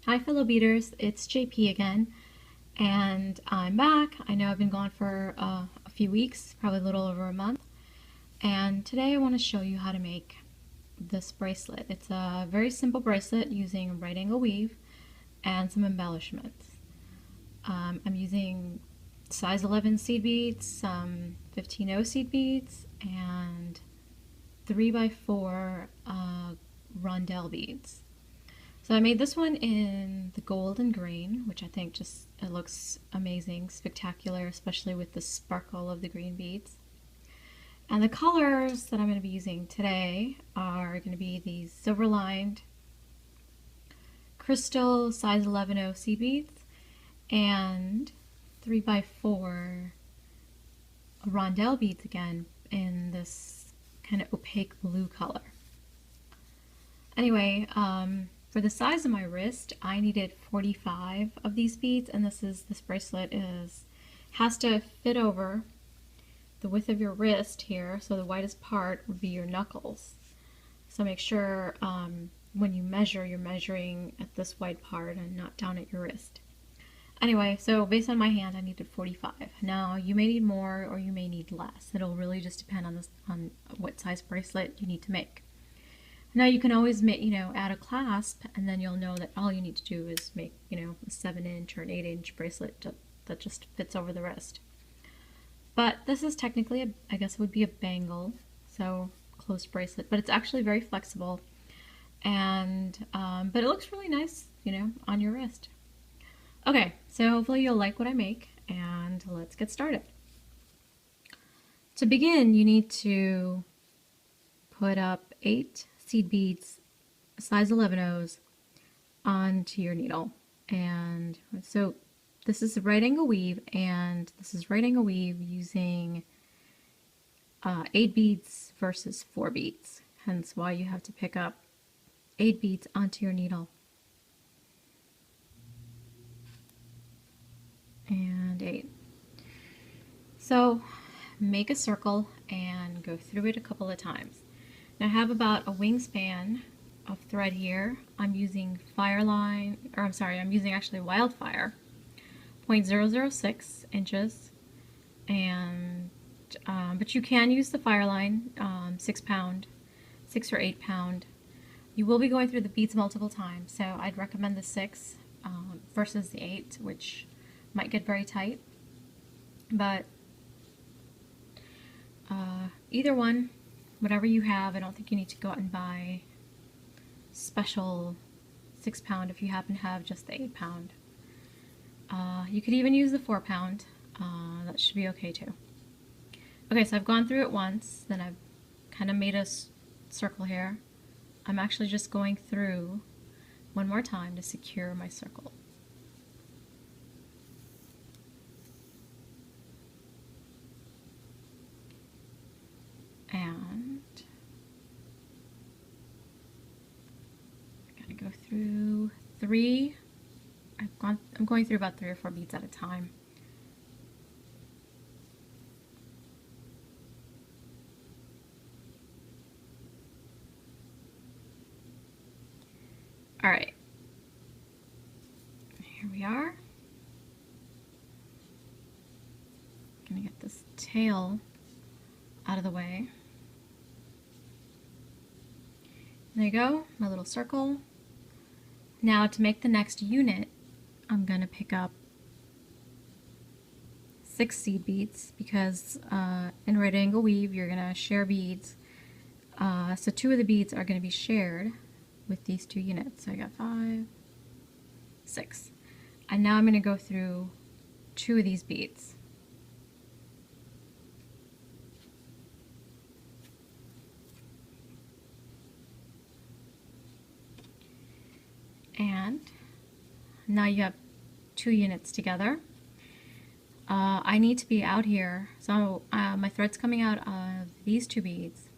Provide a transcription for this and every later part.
Hi fellow beaders, it's JP again, and I'm back. I know I've been gone for a few weeks, probably a little over a month, and today I want to show you how to make this bracelet. It's a very simple bracelet using right angle weave and some embellishments. I'm using size 11 seed beads, some 15-0 seed beads, and 3x4 rondelle beads. So I made this one in the gold and green, which I think just it looks amazing, spectacular, especially with the sparkle of the green beads. And the colors that I'm going to be using today are going to be these silver lined crystal size 11-0 seed beads and 3x4 rondelle beads again in this kind of opaque blue color. Anyway, for the size of my wrist, I needed 45 of these beads, and this bracelet has to fit over the width of your wrist here, so the widest part would be your knuckles. So make sure when you measure, you're measuring at this wide part and not down at your wrist. Anyway, so based on my hand, I needed 45. Now you may need more or you may need less. It'll really just depend on what size bracelet you need to make. Now you can always make, add a clasp, and then you'll know that all you need to do is make, a 7-inch or an 8-inch bracelet that just fits over the wrist. But this is technically, I guess it would be a bangle, so closed bracelet, but it's actually very flexible, and but it looks really nice, on your wrist. Okay, so hopefully you'll like what I make, and let's get started. To begin, you need to put up 8 seed beads, size 11-0s, onto your needle. And so this is right angle weave, and this is right angle weave using 8 beads versus 4 beads. Hence why you have to pick up 8 beads onto your needle. And 8. So make a circle and go through it a couple of times. Now I have about a wingspan of thread here. I'm using fireline, or I'm using actually wildfire, 0.006 inches, and but you can use the fireline, 6 pound, 6 or 8 pound. You will be going through the beads multiple times, so I'd recommend the 6 versus the 8, which might get very tight, but either one, whatever you have. I don't think you need to go out and buy special 6 pound if you happen to have just the 8 pound. You could even use the 4 pound. That should be okay too. Okay, so I've gone through it once, then I've kind of made a circle here. I'm actually just going through one more time to secure my circle. And I gotta go through 3. I'm going through about 3 or 4 beads at a time. All right, here we are. Gonna get this tail out of the way. There you go, my little circle. Now to make the next unit, I'm going to pick up 6 seed beads because in right angle weave you're going to share beads. So 2 of the beads are going to be shared with these 2 units. So I got 5, 6. And now I'm going to go through 2 of these beads. And now you have 2 units together. I need to be out here, so my thread's coming out of these 2 beads.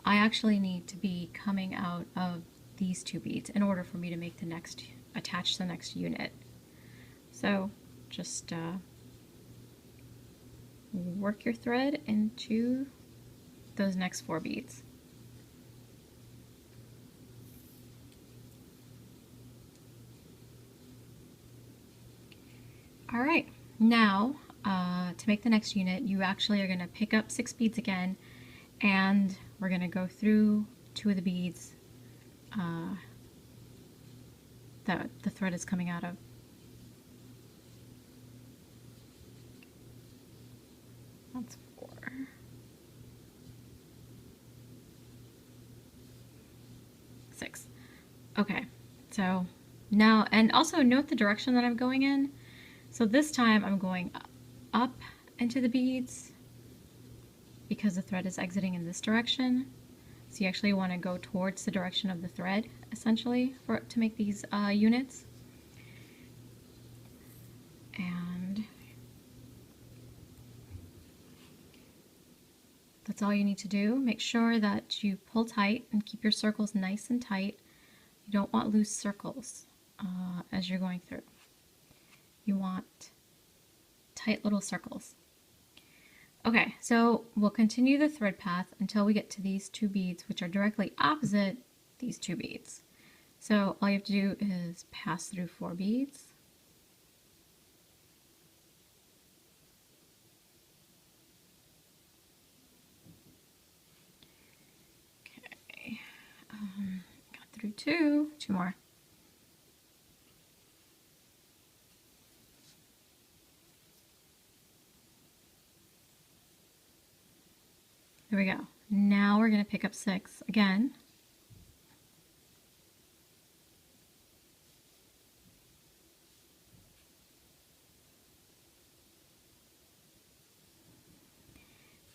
I actually need to be coming out of these 2 beads in order for me to make the next, attach the next unit. So just work your thread into those next 4 beads. All right, now to make the next unit, you actually are going to pick up 6 beads again, and we're going to go through 2 of the beads that the thread is coming out of. That's 4. 6. Okay, so now, and also note the direction that I'm going in. So this time I'm going up into the beads because the thread is exiting in this direction. So you actually want to go towards the direction of the thread, essentially, to make these units. And that's all you need to do. Make sure that you pull tight and keep your circles nice and tight. You don't want loose circles as you're going through. You want tight little circles. Okay, so we'll continue the thread path until we get to these 2 beads, which are directly opposite these 2 beads. So all you have to do is pass through 4 beads. Okay, got through 2 more. There we go. Now we're going to pick up 6 again.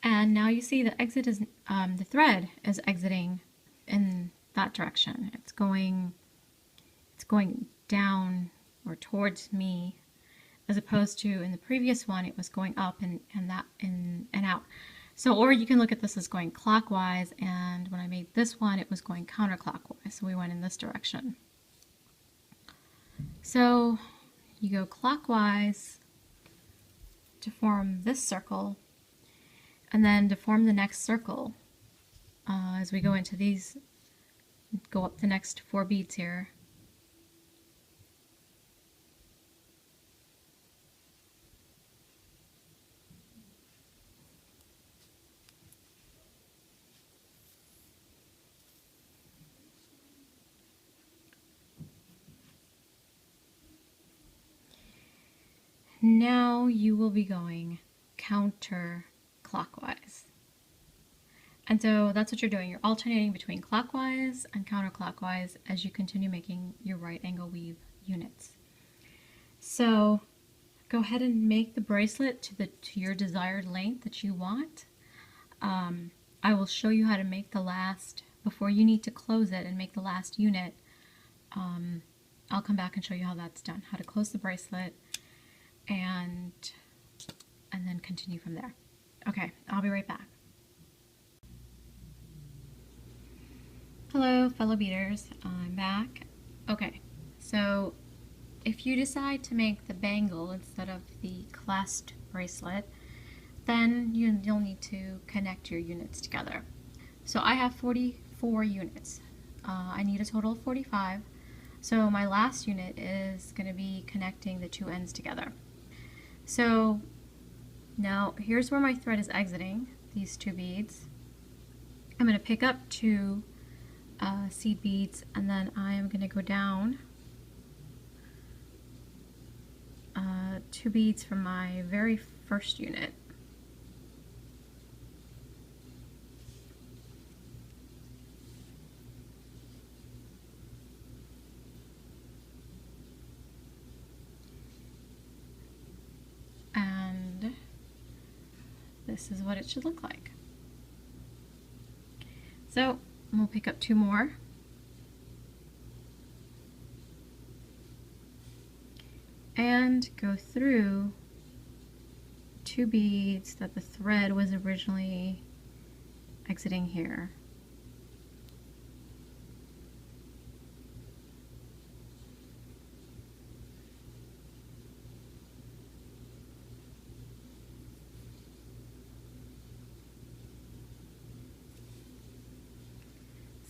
And now you see the exit is the thread is exiting in that direction. It's going down or towards me, as opposed to in the previous one it was going up and out. So, or you can look at this as going clockwise, and when I made this one, it was going counterclockwise, so we went in this direction. So you go clockwise to form this circle, and then to form the next circle, as we go into these, go up the next 4 beads here. Now you will be going counterclockwise. And so that's what you're doing. You're alternating between clockwise and counterclockwise as you continue making your right angle weave units. So go ahead and make the bracelet to your desired length that you want. I will show you how to make the last, before you need to close it and make the last unit. I'll come back and show you how that's done, how to close the bracelet, and then continue from there. Okay, I'll be right back. Hello, fellow beaders. I'm back. Okay, so if you decide to make the bangle instead of the clasped bracelet, then you'll need to connect your units together. So I have 44 units. I need a total of 45. So my last unit is going to be connecting the 2 ends together. So now here's where my thread is exiting, these 2 beads. I'm going to pick up 2 seed beads, and then I am going to go down 2 beads from my very first unit. And this is what it should look like. So we'll pick up 2 more. And go through 2 beads that the thread was originally exiting here.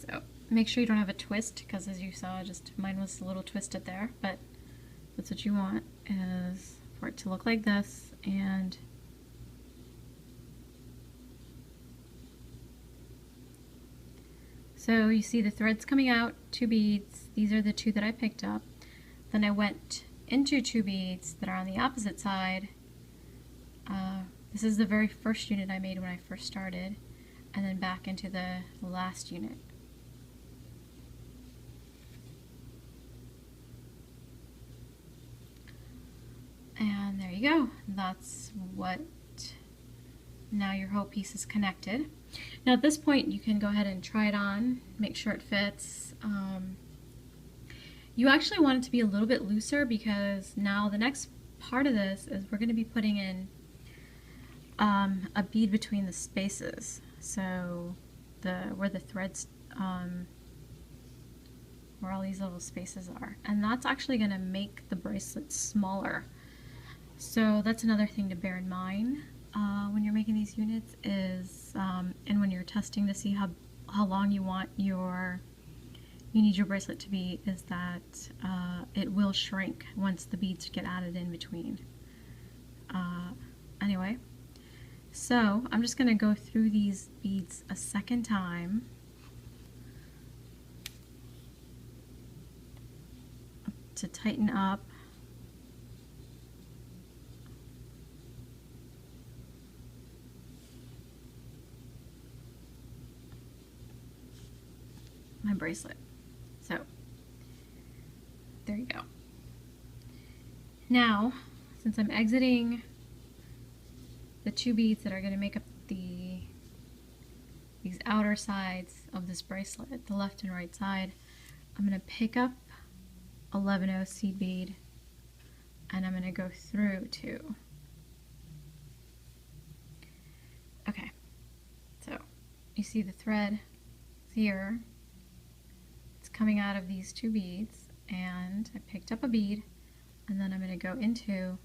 So make sure you don't have a twist, because as you saw, just mine was a little twisted there, but that's what you want, is for it to look like this, and so you see the threads coming out, 2 beads. These are the 2 that I picked up. Then I went into 2 beads that are on the opposite side. This is the very first unit I made when I first started, and then back into the last unit. And there you go. That's what, now your whole piece is connected. Now at this point you can go ahead and try it on, make sure it fits. You actually want it to be a little bit looser because now the next part of this is we're going to be putting in a bead between the spaces. So where the threads, where all these little spaces are. And that's actually going to make the bracelet smaller. So that's another thing to bear in mind when you're making these units is, and when you're testing to see how long you want you need your bracelet to be, is that it will shrink once the beads get added in between. Anyway, so I'm just going to go through these beads a second time. To tighten up. My bracelet. So there you go. Now, since I'm exiting the 2 beads that are going to make up these outer sides of this bracelet, the left and right side, I'm going to pick up 11/0 seed bead and I'm going to go through 2. Okay, so you see the thread here. Coming out of these 2 beads, and I picked up a bead, and then I'm going to go into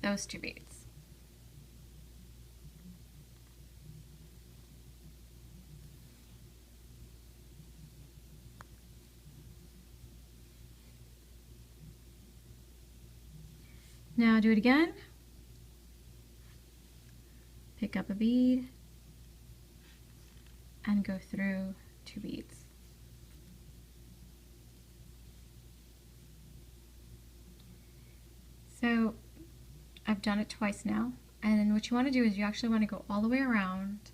those 2 beads. Now do it again. Pick up a bead and go through 2 beads. So I've done it twice now, and what you want to do is you actually want to go all the way around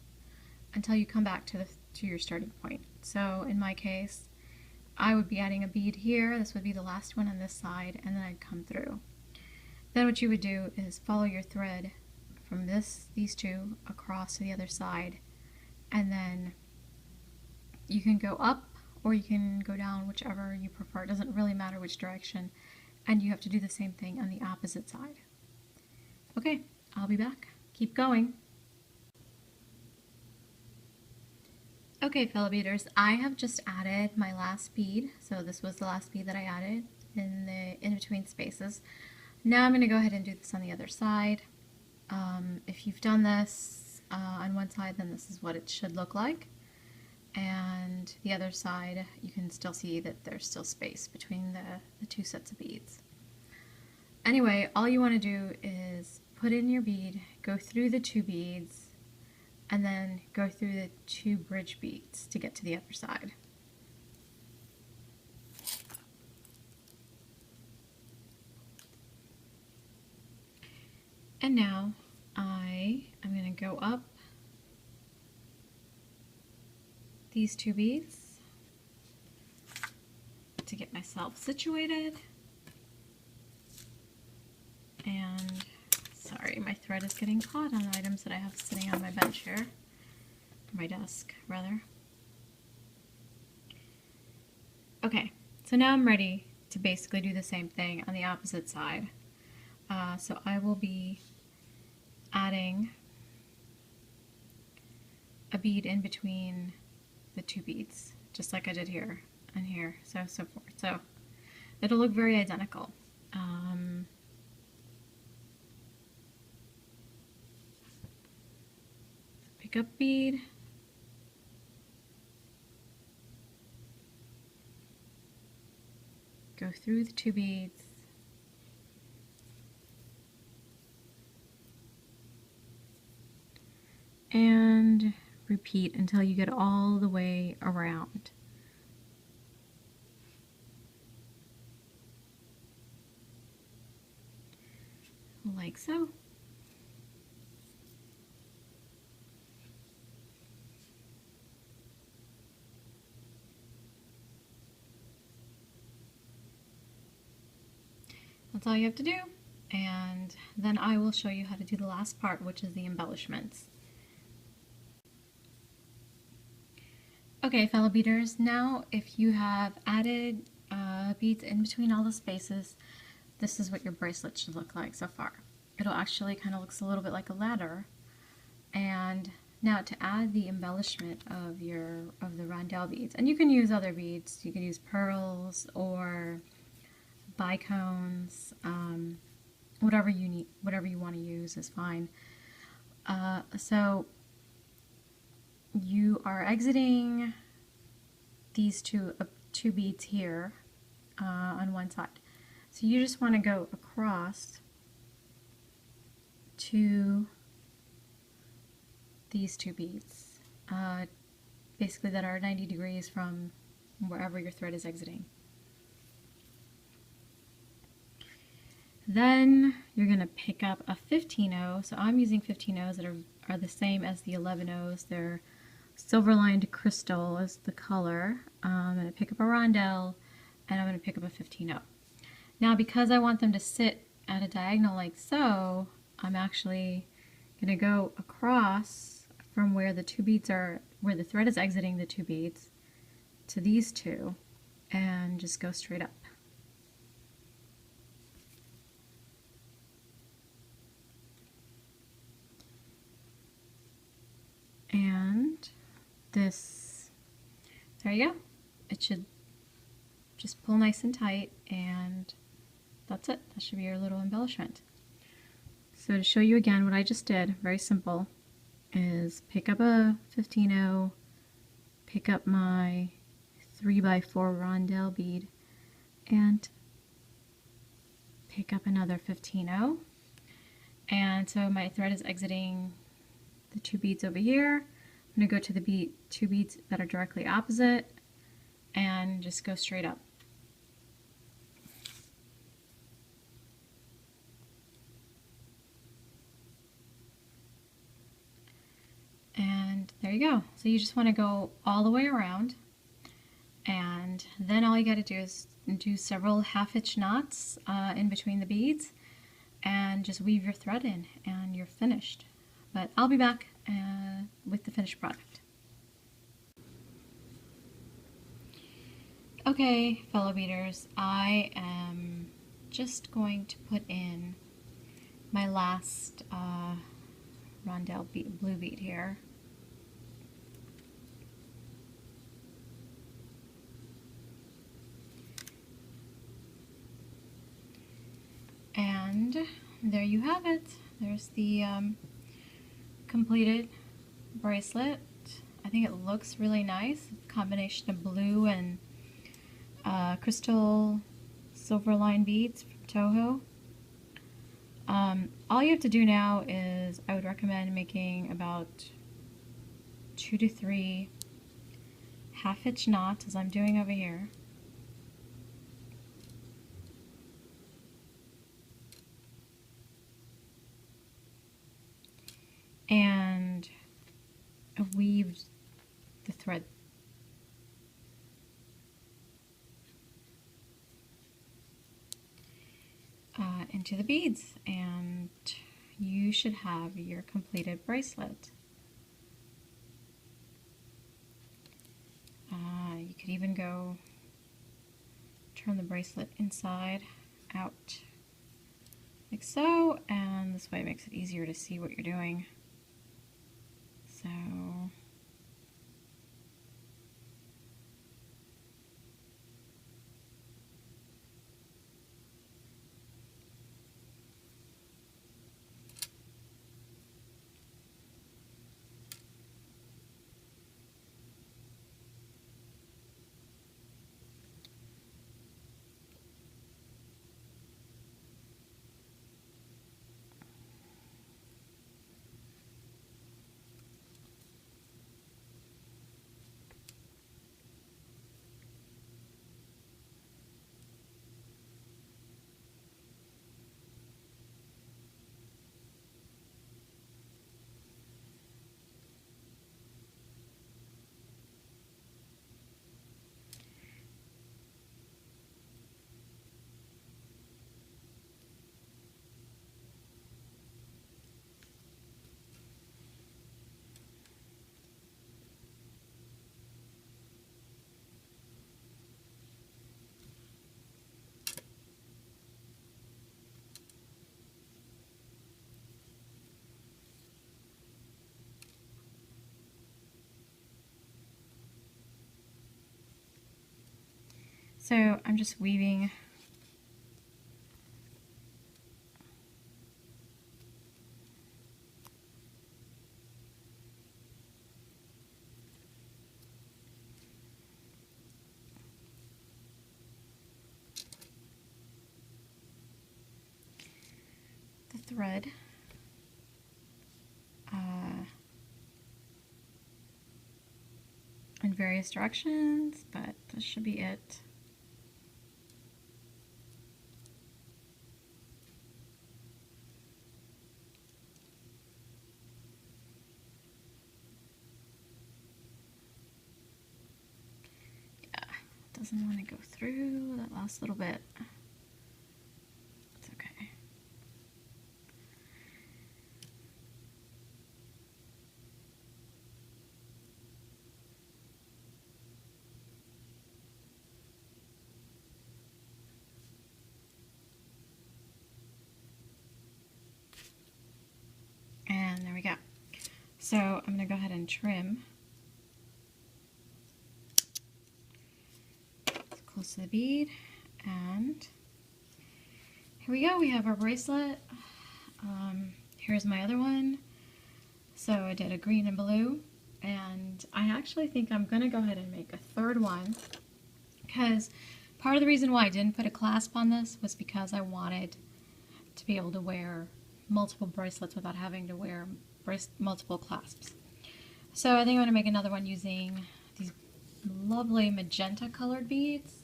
until you come back to your starting point. So in my case, I would be adding a bead here. This would be the last one on this side, and then I'd come through. Then what you would do is follow your thread from these 2 across to the other side, and then you can go up or you can go down, whichever you prefer. It doesn't really matter which direction, and you have to do the same thing on the opposite side. Okay, I'll be back. Keep going. Okay, fellow beaders, I have just added my last bead. So this was the last bead that I added in the in-between spaces. Now I'm going to go ahead and do this on the other side. If you've done this on one side, then this is what it should look like. And the other side, you can still see that there's still space between the 2 sets of beads. Anyway, all you want to do is put in your bead, go through the 2 beads, and then go through the 2 bridge beads to get to the other side. And now I'm going to go up these 2 beads to get myself situated. And sorry, my thread is getting caught on items that I have sitting on my bench here, or my desk rather. Okay, so now I'm ready to basically do the same thing on the opposite side. So I will be adding a bead in between the 2 beads, just like I did here and here, so forth. So it'll look very identical. pick up bead, go through the 2 beads, and repeat until you get all the way around. Like so. That's all you have to do, and then I will show you how to do the last part, which is the embellishments. Okay, fellow beaders, now if you have added beads in between all the spaces, this is what your bracelet should look like so far. It'll actually kind of looks a little bit like a ladder. And now to add the embellishment of the rondelle beads, and you can use other beads, you can use pearls or bicones, whatever you need, whatever you want to use is fine. So you are exiting these two beads here on one side. So you just want to go across to these 2 beads, basically that are 90 degrees from wherever your thread is exiting. Then you're going to pick up a 15-0. So I'm using 15-0s that are the same as the 11-0s. They're silver-lined crystal is the color. I'm going to pick up a rondelle, and I'm going to pick up a 15-0. Now because I want them to sit at a diagonal like so, I'm actually going to go across from where the 2 beads are, where the thread is exiting the 2 beads, to these 2, and just go straight up. And this, there you go. It should just pull nice and tight, and that's it. That should be your little embellishment. So to show you again what I just did, very simple, is pick up a 15-0, pick up my 3x4 rondelle bead, and pick up another 15-0. And so my thread is exiting the 2 beads over here. I'm going to go to the 2 beads that are directly opposite and just go straight up. And there you go. So you just want to go all the way around, and then all you got to do is do several half-hitch knots in between the beads and just weave your thread in, and you're finished. But I'll be back with the finished product. Okay, fellow beaders, I am just going to put in my last rondelle blue bead here. And there you have it. There's the completed bracelet. I think it looks really nice. Combination of blue and crystal silver line beads from Toho. All you have to do now is, I would recommend making about 2 to 3 half-hitch knots, as I'm doing over here. And weave the thread into the beads, and you should have your completed bracelet. You could even go turn the bracelet inside out like so, and this way it makes it easier to see what you're doing. So So I'm just weaving the thread in various directions, but this should be it. Yeah, doesn't want to go through that last little bit. It's okay. And there we go. So I'm going to go ahead and trim close to the bead, and here we go. We have our bracelet. Here's my other one. So I did a green and blue, and I actually think I'm going to go ahead and make a third one, because part of the reason why I didn't put a clasp on this was because I wanted to be able to wear multiple bracelets without having to wear multiple clasps. So I think I'm going to make another one using these lovely magenta colored beads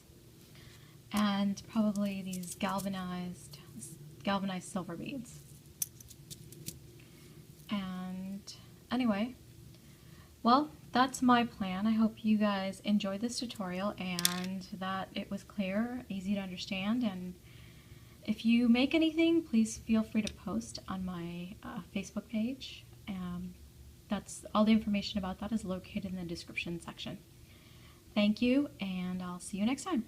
and probably these galvanized silver beads. And anyway, well, that's my plan. I hope you guys enjoyed this tutorial and that it was clear, easy to understand, and if you make anything, please feel free to post on my Facebook page. That's all the information about that is located in the description section. Thank you, and I'll see you next time.